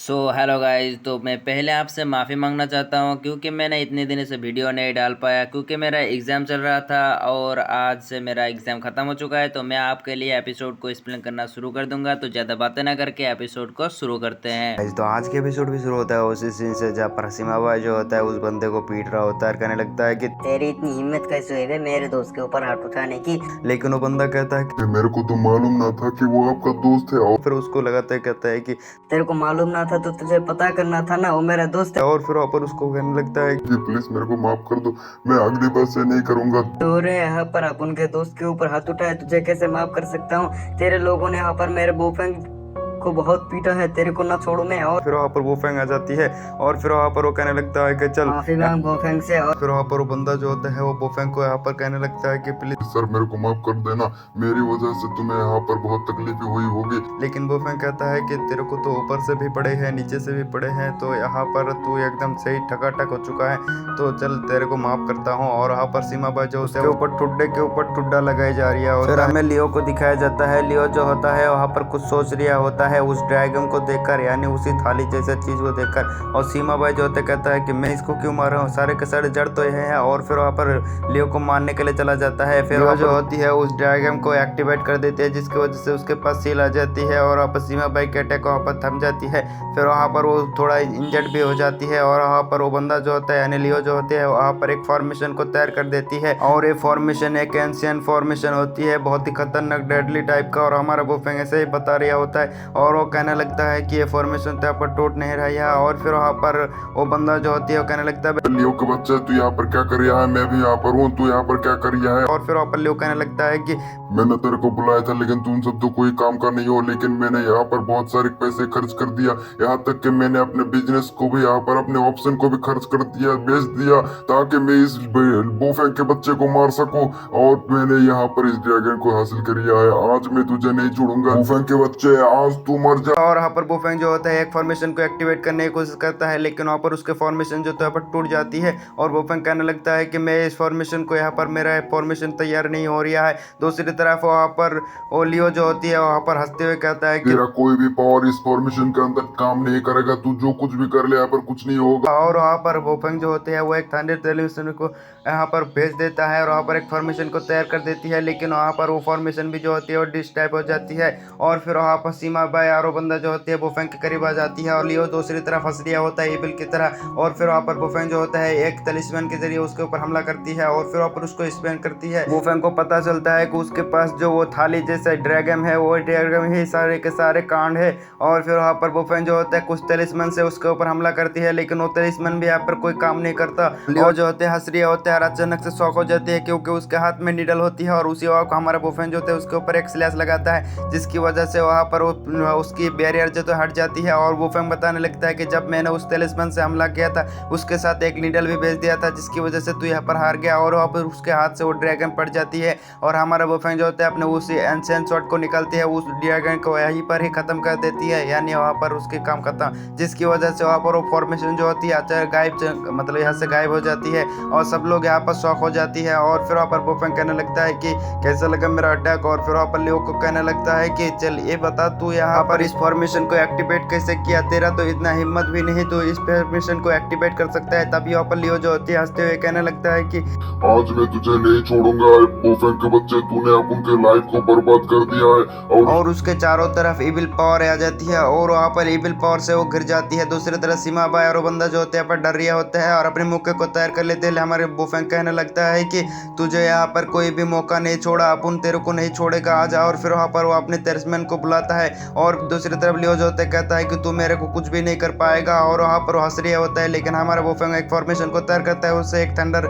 Hello guys. तो मैं पहले आपसे माफ़ी मांगना चाहता हूँ क्योंकि मैंने इतने दिनों से वीडियो नहीं डाल पाया क्योंकि मेरा एग्ज़ाम चल रहा था और आज से मेरा एग्ज़ाम ख़त्म हो चुका है। तो मैं आपके लिए एपिसोड को एक्सप्लेन करना शुरू कर दूंगा। तो ज़्यादा बातें ना करके एपिसोड को शुरू करते हैं। तो आज के एपिसोड भी शुरू होता है उसी सीन से जहाँ पर हसीमा भाई जो होता है उस बंदे को पीट रहा होता है और कहने लगता है कि तेरी इतनी हिम्मत कैसे हुई बे मेरे दोस्त के ऊपर हाथ उठाने की। लेकिन वो बंदा कहता है कि मेरे को तो मालूम ना था कि वो आपका दोस्त है। और फिर उसको लगातार कहता है कि तेरे को मालूम ना था तो तुझे पता करना था ना, वो मेरा दोस्त है। और फिर वहाँ पर उसको कहने लगता है कि प्लीज मेरे को माफ कर दो, मैं अगली बार से नहीं करूंगा। तो रे यहाँ पर अपन के दोस्त के ऊपर हाथ उठाया, तुझे कैसे माफ कर सकता हूँ। तेरे लोगों ने यहाँ पर मेरे बॉयफ्रेंड को बहुत पीटा है, तेरे को ना छोड़ू मैं। और फिर वहाँ पर वो फेंग आ जाती है और फिर वहाँ पर वो कहने लगता है कि चल। माफी मांग बॉयफ्रेंड से। और फिर वहाँ पर वो बंदा जो होता है वो बोफेंग को यहाँ पर कहने लगता है कि प्लीज। सर मेरे को माफ कर देना, मेरी वजह से तुम्हें यहाँ पर बहुत तकलीफें हुई होगी। लेकिन बोफेंग कहता है कि तेरे को तो ऊपर से भी पड़े हैं नीचे से भी पड़े हैं, तो यहाँ पर तू एकदम सही ठकाठक हो चुका है, तो चल तेरे को माफ करता हूँ। और वहाँ पर सीमा बाई जो उसके ऊपर ठुड्डे के ऊपर ठुड्डा लगाई जा रही है। फिर हमें लियो को दिखाया जाता है। लियो जो होता है वहाँ पर कुछ सोच रिया होता है उस ड्रैगन को देखकर, यानी उसी थाली जैसे चीज को देखकर। और सीमा बाई जो होता कहता है कि मैं इसको क्यों मार रहा हूँ, सारे के सारे जड़ तो ये है। और फिर वहाँ पर लियो को मारने के लिए चला जाता है। फिर वो जो होती है उस ड्रैगन को एक्टिवेट कर देती है जिसकी वजह से उसके पास सील आ जाती है और वहाँ पर सीमा बाई के अटैक वहाँ पर थम जाती है। फिर वहाँ पर वो थोड़ा इंजर्ड भी हो जाती है और वहाँ पर वो बंदा जो होता है यानी लियो जो होते है वहाँ पर एक फॉर्मेशन को तैयार कर देती है। और ये फॉर्मेशन एक एंशियंट फॉर्मेशन होती है, बहुत ही खतरनाक डेडली टाइप का। और हमारा बोफेंग ऐसे ही बता रहा होता है और वो कहने लगता है कि ये फॉर्मेशन तो यहाँ पर टूट नहीं रहा है। और फिर वहाँ पर वो बंदा जो होती है वो कहने लगता है लियो के बच्चे तू यहाँ पर क्या कर रहा है, मैं भी यहाँ पर हूँ, तू यहाँ पर क्या कर रहा है। और फिर वहाँ पर लियो कहने लगता है कि मैंने तेरे को बुलाया था लेकिन तुम सब तो कोई काम का नहीं हो, लेकिन मैंने यहाँ पर बहुत सारे पैसे खर्च कर दिया, यहाँ तक कि मैंने अपने बिजनेस को भी यहाँ पर अपने ऑप्शन को भी खर्च कर दिया, बेच दिया, ताकि मैं इस बोफेंग के बच्चे को मार सकूं। और मैंने यहाँ पर इस ड्रैगन को हासिल कर लिया है, आज मैं तुझे नहीं छोड़ूंगा बोफेंग के बच्चे, आज तू मर जा। और वहाँ पर बोफेंग जो होता है एक फॉर्मेशन को एक्टिवेट करने की कोशिश करता है, लेकिन वहाँ पर उसके फॉर्मेशन जो यहाँ पर टूट जाती है। और बोफेंग कहने लगता है कि मैं इस फॉर्मेशन को यहाँ पर मेरा फॉर्मेशन तैयार नहीं हो रहा है। दूसरी तरफ वहाँ पर ओलियो जो होती है वहाँ पर हंसते हुए कहता है कि तेरा कोई भी पावर इस फॉर्मेशन के अंदर काम नहीं करेगा, तू जो कुछ भी कर ले यहाँ पर कुछ नहीं होगा। और वहाँ पर बोफेंग जो होते हैं वो एक थंडर टेलीविजन को यहाँ पर भेज देता है और वहाँ पर एक फॉर्मेशन को तैयार कर देती है, लेकिन वहाँ पर वो फॉर्मेशन भी जो होती है वो डिस्टर्ब हो जाती है। और फिर वहाँ पर सीमा बाई और बंदा जो होती है बोफेंग के करीब आ जाती है और लियो दूसरी तरफ हंस रिया होता है एबिल की तरह। और फिर वहाँ पर बोफेंग जो होता है एक तलिस्मैन के जरिए उसके ऊपर हमला करती है और फिर वहाँ पर उसको स्पेन करती है। बोफेंग को पता चलता है कि उसके पास जो वो थाली जैसा ड्रैगन है वो ड्रैगन ही सारे के सारे कांड है। और फिर वहाँ पर बोफेंग जो होता है कुछ तलिस्मैन से उसके ऊपर हमला करती है, लेकिन वो तलिस्मैन भी यहाँ पर कोई काम नहीं करता। लियो जो होते हैं हंस रिया होते हैं और अचानक से शॉक हो जाती है क्योंकि उसके हाथ में निडल होती है और उसी वक्त हमारा बोफेंग जो होता है उसके ऊपर एक स्लैश लगाता है, जिसकी वजह से वहाँ पर उसकी बैरियर जो तो हट जाती है। और बोफेंग बताने लगता है कि जब मैंने उस तलिस्मैन से हमला किया था उसके साथ एक निडल भी भेज दिया था, जिसकी वजह से तू यहाँ पर हार गया। और वहाँ पर उसके हाथ से वो ड्रैगन पड़ जाती है और हमारा बोफेंग जो होता है अपने उसी एंशिएंट शॉट को निकालती है, उस ड्रैगन को यहीं पर ही खत्म कर देती है, यानी वहाँ पर उसके काम खत्म, जिसकी वजह से वहाँ पर वो फॉर्मेशन जो होती है अचानक गायब मतलब यहाँ से गायब हो जाती है और सब लोग यहाँ पर शॉक हो जाती है। और फिर वहाँ पर बोफेंग कहने लगता है कि कैसा लगा मेरा अटैक। और फिर वहाँ पर लियो को कहने लगता है कि चल ये बता तू यहाँ पर इस फॉर्मेशन को एक्टिवेट कैसे किया, तेरा तो इतना हिम्मत भी नहीं तो इस फॉर्मेशन को एक्टिवेट कर सकता है। तभी वहाँ पर लियो जो होती है हंसते हुए कहने लगता है कि आज मैं तुझे नहीं छोड़ूंगा बोफेंग के बच्चे, तूने अब उनके लाइफ को बर्बाद कर दिया है। और उसके चारों तरफ इविल पावर आ जाती है और वहाँ पर इविल पावर से वो गिर जाती है। दूसरी तरफ सीमा बाई और बंदा जो होते हैं पर डर रिया होता है और अपने मौके को तैयार कर लेते हैं। हमारे बोफेंग कहने लगता है कि तुझे यहाँ पर कोई भी मौका नहीं छोड़ा, अपन तेरे को नहीं छोड़ेगा, आ जा। और फिर वहाँ पर वो अपने तेरसमैन को बुलाता है और दूसरी तरफ लियो जो होता है कहता है कि तू मेरे को कुछ भी नहीं कर पाएगा। और वहाँ पर वो हंस रिया होता है, लेकिन हमारा बोफेंग एक फॉर्मेशन को तैयार करता है, उससे एक थंडर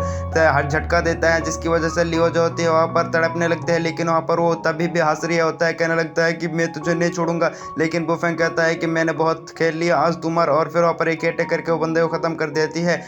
झटका देता है, जिसकी वजह से लियो जो होती है वहाँ पर तड़पने लगते हैं। लेकिन वहाँ पर वो तभी भी हंस रिया होता है, कहने लगता है कि मैं तुझे नहीं छोड़ूंगा। लेकिन बोफेंग कहता है कि मैंने बहुत खेल लिया, आज तुम मर। और फिर वहाँ पर एक अटैक करके वो बंदे को खत्म कर देती है।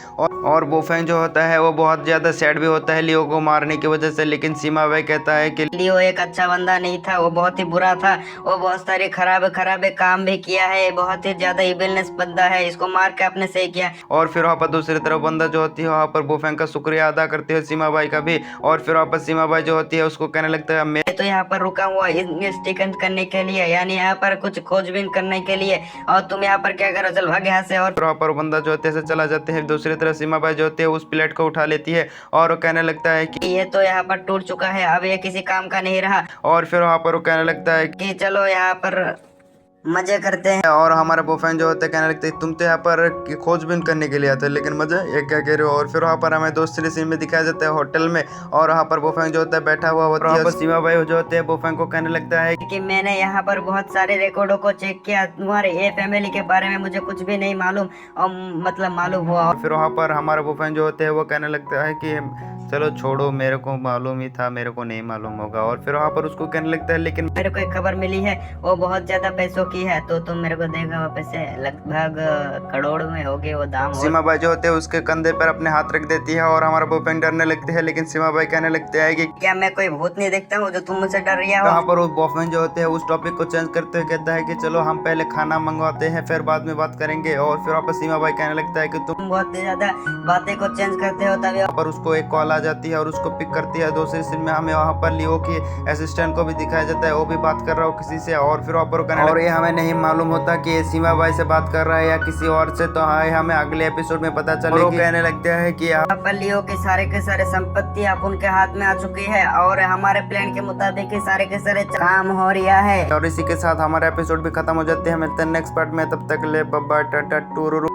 और बोफेंग जो होता है वो बहुत ज्यादा सैड भी होता है लियो को मारने की वजह से, लेकिन सीमा बाई कहता है कि लियो एक अच्छा बंदा नहीं था, वो बहुत ही बुरा था, वो बहुत सारी खराब खराब खराब काम भी किया है, बहुत ही ज्यादा इविलनेस बंदा है, इसको मार के आपने सही किया। और फिर वहाँ पर दूसरी तरफ बंदा जो होती है वहाँ पर बोफेंग का शुक्रिया अदा करती है सीमा बाई का भी। और फिर वहाँ पर सीमा बाई जो होती है उसको कहने लगता है मैं तो यहाँ पर रुका हुआ इन्वेस्टिगेशन करने के लिए, यानी यहाँ पर कुछ खोजबीन करने के लिए, और तुम यहाँ पर क्या करो, चल भाग यहाँ से। और वहाँ पर बंदा जो होते है चला जाते हैं। दूसरी तरफ सीमा बाई जो होती है उस प्लेट को उठा लेती है और वो कहने लगता है कि ये तो यहाँ पर टूट चुका है, अब ये किसी काम का नहीं रहा, और फिर वहाँ पर वो कहने लगता है कि चलो यहाँ पर मजे करते हैं। और हमारा बोफेंग जो होता है कहने लगता है तुम तो यहाँ पर खोजबीन करने के लिए आते हो, लेकिन मजा ये क्या कह रहे हो। और फिर वहाँ पर हमें दूसरी सीन में दिखाया जाता है होटल में, और वहाँ पर बोफेंग जो होता है बैठा हुआ होता है। वहाँ पर सीमा बाई जो होते हैं बोफेंग को कहने लगता है कि मैंने यहाँ पर बहुत सारे रिकॉर्डों को चेक किया, तुम्हारे ये फैमिली के बारे में मुझे कुछ भी नहीं मालूम, और मतलब मालूम हुआ। और फिर वहाँ पर हमारा बोफेंग जो होते हैं वो कहने लगता है कि चलो छोड़ो, मेरे को मालूम ही था, मेरे को नहीं मालूम होगा। और फिर वहाँ पर उसको कहने लगता है लेकिन मेरे को एक खबर मिली है, वो बहुत ज्यादा पैसों की है, तो तुम मेरे को देगा वो पैसे लगभग करोड़ में होगे वो दाम। सीमा बाई जो होते हैं उसके कंधे पर अपने हाथ रख देती है और हमारा बोफेंग डरने लगते हैं, लेकिन सीमा बाई कहने लगते हैं कि क्या मैं कोई भूत नहीं देखता हूँ जो तुम मुझसे डर रही हो। यहाँ पर वो बोफेंग जो होते हैं उस टॉपिक को चेंज करते हुए कहता है कि चलो हम पहले खाना मंगवाते हैं फिर बाद में बात करेंगे। और फिर वापस सीमा बाई कहने लगता है कि तुम बहुत ज्यादा बातें को चेंज करते हो तभी। पर उसको एक कॉल आ जाती है और उसको पिक करती है। दूसरी सीन में हमें वहाँ पर लियो की असिस्टेंट को भी दिखाया जाता है, वो भी बात कर रहा हो किसी से। और फिर वहाँ पर और ये हमें नहीं मालूम होता कि ये सीमा बाई से बात कर रहा है या किसी और से, तो हाँ हमें अगले एपिसोड में पता चलेगा। वो कहने लगता है कि लियो की सारे के सारे संपत्ति अब उनके हाथ में आ चुकी है और हमारे प्लान के मुताबिक ही सारे के सारे काम हो रहा है। और इसी के साथ हमारा एपिसोड भी खत्म हो जाते हैं। मिलते हैं नेक्स्ट पार्ट में, तब तक ले बाय बाय टाटा टूरू।